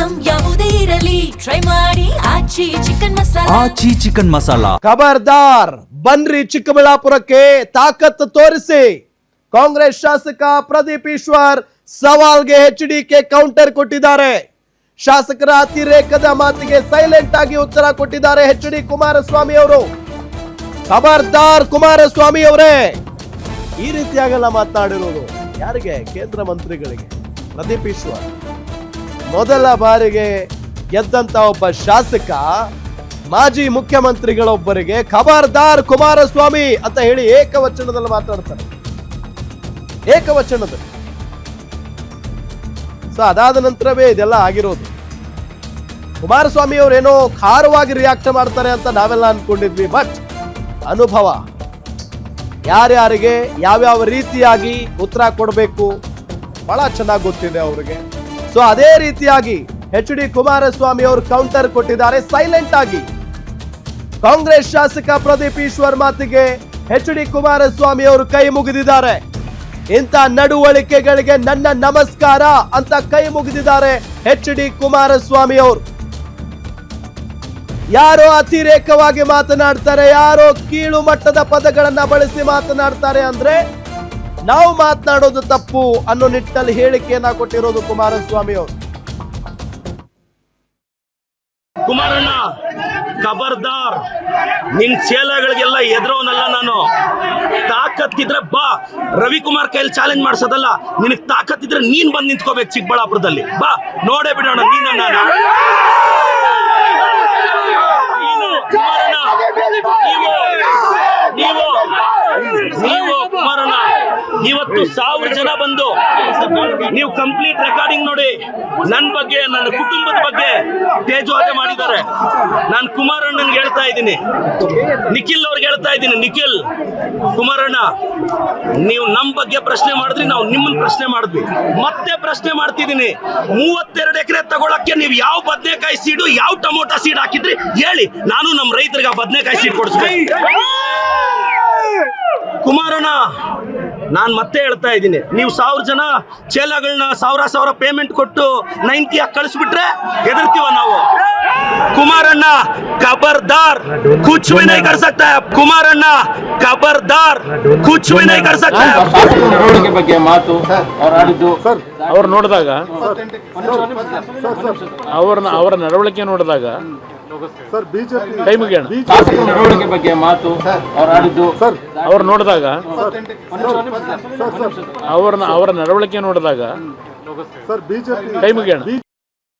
Item ಯಾವುದೇ ಇರಲಿ try ಮಾಡಿ ಆಚಿ ಚಿಕನ್ ಮಸಾಲಾ. ಆಚಿ ಚಿಕನ್ ಮಸಾಲಾ. ಖಬರ್ದಾರ್, ಬನ್ರಿ ಚಿಕ್ಕಬಳ್ಳಾಪುರಕ್ಕೆ ತಾಕತ್ತು ತೋರಿಸಿ. ಕಾಂಗ್ರೆಸ್ ಶಾಸಕ ಪ್ರದೀಪ್ ಈಶ್ವರ್ ಸವಾಲ್ಗೆ ಎಚ್ಡಿಕೆ ಕೌಂಟರ್ ಕೊಟ್ಟಿದ್ದಾರೆ. ಶಾಸಕರ ಅತಿರೇಕದ ಮಾತಿಗೆ ಸೈಲೆಂಟ್ ಆಗಿ ಉತ್ತರ ಕೊಟ್ಟಿದ್ದಾರೆ ಎಚ್ಡಿ ಕುಮಾರಸ್ವಾಮಿ ಅವರು. ಖಬರ್ದಾರ್ ಕುಮಾರಸ್ವಾಮಿ ಅವರೇ, ಈ ರೀತಿಯಾಗೆಲ್ಲ ಮಾತನಾಡಿರುವುದು ಯಾರಿಗೆ? ಕೇಂದ್ರ ಮಂತ್ರಿಗಳಿಗೆ. ಪ್ರದೀಪ್ ಈಶ್ವರ್ ಮೊದಲ ಬಾರಿಗೆ ಗೆದ್ದಂತ ಒಬ್ಬ ಶಾಸಕ ಮಾಜಿ ಮುಖ್ಯಮಂತ್ರಿಗಳೊಬ್ಬರಿಗೆ ಖಬರ್ದಾರ್ ಕುಮಾರಸ್ವಾಮಿ ಅಂತ ಹೇಳಿ ಏಕವಚನದಲ್ಲಿ ಮಾತಾಡ್ತಾರೆ. ಏಕವಚನದಲ್ಲಿ. ಸೊ ಅದಾದ ನಂತರವೇ ಇದೆಲ್ಲ ಆಗಿರೋದು. ಕುಮಾರಸ್ವಾಮಿ ಅವರೇನೋ ಖಾರವಾಗಿ ರಿಯಾಕ್ಟ್ ಮಾಡ್ತಾರೆ ಅಂತ ನಾವೆಲ್ಲ ಅನ್ಕೊಂಡಿದ್ವಿ. ಬಟ್ ಅನುಭವ, ಯಾರ್ಯಾರಿಗೆ ಯಾವ್ಯಾವ ರೀತಿಯಾಗಿ ಉತ್ತರ ಕೊಡಬೇಕು ಬಹಳ ಚೆನ್ನಾಗಿ ಗೊತ್ತಿದೆ ಅವರಿಗೆ. ಸೊ ಅದೇ ರೀತಿಯಾಗಿ ಎಚ್ಡಿ ಕುಮಾರಸ್ವಾಮಿ ಅವರು ಕೌಂಟರ್ ಕೊಟ್ಟಿದ್ದಾರೆ ಸೈಲೆಂಟ್ ಆಗಿ. ಕಾಂಗ್ರೆಸ್ ಶಾಸಕ ಪ್ರದೀಪ್ ಈಶ್ವರ್ ಮಾತಿಗೆ ಎಚ್ಡಿ ಕುಮಾರಸ್ವಾಮಿ ಅವರು ಕೈ ಮುಗಿದಿದ್ದಾರೆ. ಇಂಥ ನಡವಳಿಕೆಗಳಿಗೆ ನನ್ನ ನಮಸ್ಕಾರ ಅಂತ ಕೈ ಮುಗಿದಿದ್ದಾರೆ ಎಚ್ಡಿ ಕುಮಾರಸ್ವಾಮಿ ಅವರು. ಯಾರೋ ಅತಿರೇಕವಾಗಿ ಮಾತನಾಡ್ತಾರೆ, ಯಾರೋ ಕೀಳು ಮಟ್ಟದ ಪದಗಳನ್ನ ಬಳಸಿ ಮಾತನಾಡ್ತಾರೆ ಅಂದ್ರೆ ನಾವು ಮಾತನಾಡೋದು ತಪ್ಪು ಅನ್ನೋ ನಿಟ್ಟಿನಲ್ಲಿ ಹೇಳಿಕೆಯನ್ನ ಕೊಟ್ಟಿರೋದು ಕುಮಾರಸ್ವಾಮಿ ಅವರು. ಕುಮಾರಣ್ಣ, ಖಬರ್ದಾರ್, ನಿನ್ ಚೇಲಗಳಿಗೆಲ್ಲ ಎದುರೋನಲ್ಲ ನಾನು. ತಾಕತ್ತಿದ್ರೆ ಬಾ, ರವಿಕುಮಾರ್ ಕೈಯಲ್ಲಿ ಚಾಲೆಂಜ್ ಮಾಡ್ಸೋದಲ್ಲ. ನಿನಗೆ ತಾಕತ್ತಿದ್ರೆ ನೀನ್ ಬಂದು ನಿಂತ್ಕೋಬೇಕು ಚಿಕ್ಕಬಳ್ಳಾಪುರದಲ್ಲಿ. ಬಾ, ನೋಡೇ ಬಿಡೋಣ ನೀನು ನಾನು. ಕುಮಾರಣ್ಣ, ನೀವು ಕುಮಾರಣ್ಣ, ಇವತ್ತು 1000 ಜನ ಬಂದು ನೀವು ಕಂಪ್ಲೀಟ್ ರೆಕಾರ್ಡಿಂಗ್ ನೋಡಿ ನನ್ನ ಬಗ್ಗೆ, ನನ್ನ ಕುಟುಂಬದ ಬಗ್ಗೆ ತೇಜೋವಧೆ ಮಾಡಿದ್ದಾರೆ. ನಾನು ಕುಮಾರಣ್ಣನ್ಗೆ ಹೇಳ್ತಾ ಇದ್ದೀನಿ, ನಿಖಿಲ್ ಅವ್ರಿಗೆ ಹೇಳ್ತಾ ಇದ್ದೀನಿ, ನಿಖಿಲ್, ಕುಮಾರಣ್ಣ, ನೀವು ನಮ್ಮ ಬಗ್ಗೆ ಪ್ರಶ್ನೆ ಮಾಡಿದ್ರಿ, ನಾವು ನಿಮ್ಮನ್ನ ಪ್ರಶ್ನೆ ಮಾಡಿದ್ವಿ, ಮತ್ತೆ ಪ್ರಶ್ನೆ ಮಾಡ್ತಿದ್ದೀನಿ. 32 ಎಕರೆ ತಗೊಳಕ್ಕೆ ನೀವು ಯಾವ ಬದನೆಕಾಯಿ ಸೀಡು, ಯಾವ ಟೊಮೊಟೊ ಸೀಡ್ ಹಾಕಿದ್ರಿ ಹೇಳಿ, ನಾನು ನಮ್ಮ ರೈತರಿಗೆ ಆ ಬದನೆಕಾಯಿ ಸೀಡ್ ಕೊಡಿಸ್ಬೇಕು. ಕುಮಾರಣ್ಣ, ನಾನು ಮತ್ತೆ ಹೇಳ್ತಾ ಇದ್ದೀನಿ, ನೀವು 1000 ಜನ ಚೇಲಗಳನ್ನ 1000 ಪೇಮೆಂಟ್ ಕೊಟ್ಟು 90 ಕಳಿಸ್ಬಿಟ್ರೆ ಹೆದರ್ತೀವ ನಾವು. ಕುಮಾರಣ್ಣ, ಖಬರ್ದಾರ್, ಕುಚ್ ಭಿ नहीं कर सकता है. ಕುಮಾರಣ್ಣ, ಖಬರ್ದಾರ್, ಕುಚ್ ಭಿ नहीं कर सकता है. ನಡವಳಿಕೆ ಬಗ್ಗೆ ಮಾತು ಅವ್ರು ಆಡಿದ್ದು ಅವ್ರು ನೋಡಿದಾಗ, ಅವರ ನಡವಳಿಕೆ ನೋಡಿದಾಗ ಕೈ ಮುಗಿಯೋಣ. ನಡವಳಿಕೆ ಬಗ್ಗೆ ಮಾತು ಅವ್ರು ಆಡಿದ್ದು ಅವ್ರು ನೋಡಿದಾಗ, ಅವರ ನಡವಳಿಕೆ ನೋಡಿದಾಗ ಕೈ ಮುಗಿಯೋಣ.